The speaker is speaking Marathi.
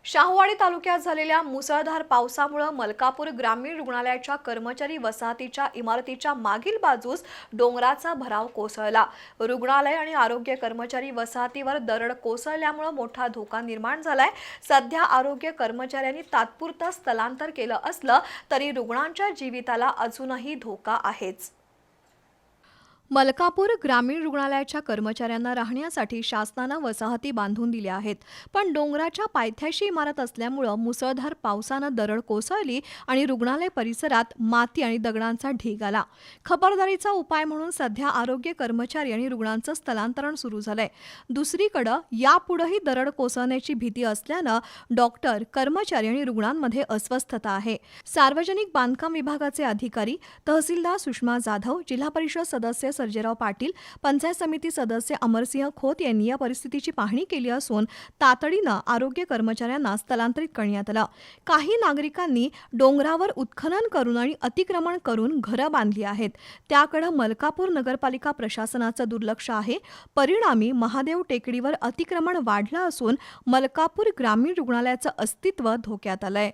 शाहूवाडी तालुक्यात झालेल्या मुसळधार पावसामुळे मलकापूर ग्रामीण रुग्णालयाच्या कर्मचारी वसाहतीच्या इमारतीच्या मागील बाजूस डोंगराचा भराव कोसळला। रुग्णालय आणि आरोग्य कर्मचारी वसाहतीवर दरड कोसळल्यामुळे मोठा धोका निर्माण झालाय। सध्या आरोग्य कर्मचाऱ्यांनी तात्पुरतं स्थलांतर केलं असलं तरी रुग्णांच्या जीविताला अजूनही धोका आहेच। मलकापूर ग्रामीण रुग्णालयाच्या कर्मचाऱ्यांना राहण्यासाठी शासनाने वसाहती बांधून दिल्या आहेत, पण डोंगराच्या पायथ्याशी इमारत असल्यामुळे मुसळधार पावसाने दरड कोसळली आणि रुग्णालय परिसरात माती आणि दगडांचा ढीग आला। खबरदारीचा उपाय म्हणून सध्या आरोग्य कर्मचारी आणि रुग्णांचं स्थलांतरण सुरू झालंय। दुसरीकडे यापुढेही दरड कोसळण्याची भीती असल्याने डॉक्टर, कर्मचारी आणि रुग्णांमध्ये अस्वस्थता आहे। सार्वजनिक बांधकाम विभागाचे अधिकारी, तहसीलदार सुषमा जाधव, जिल्हा परिषद सदस्य सर्जेराव पाटील, पंचायत समिती सदस्य अमरसिंह खोत यांनी या परिस्थितीची पाहणी केली असून तातडीनं आरोग्य कर्मचाऱ्यांना स्थलांतरित करण्यात आलं। काही नागरिकांनी डोंगरावर उत्खनन करून आणि अतिक्रमण करून घरं बांधली आहेत, त्याकडे मलकापूर नगरपालिका प्रशासनाचं दुर्लक्ष आहे। परिणामी महादेव टेकडीवर अतिक्रमण वाढलं असून मलकापूर ग्रामीण रुग्णालयाचं अस्तित्व धोक्यात आलंय।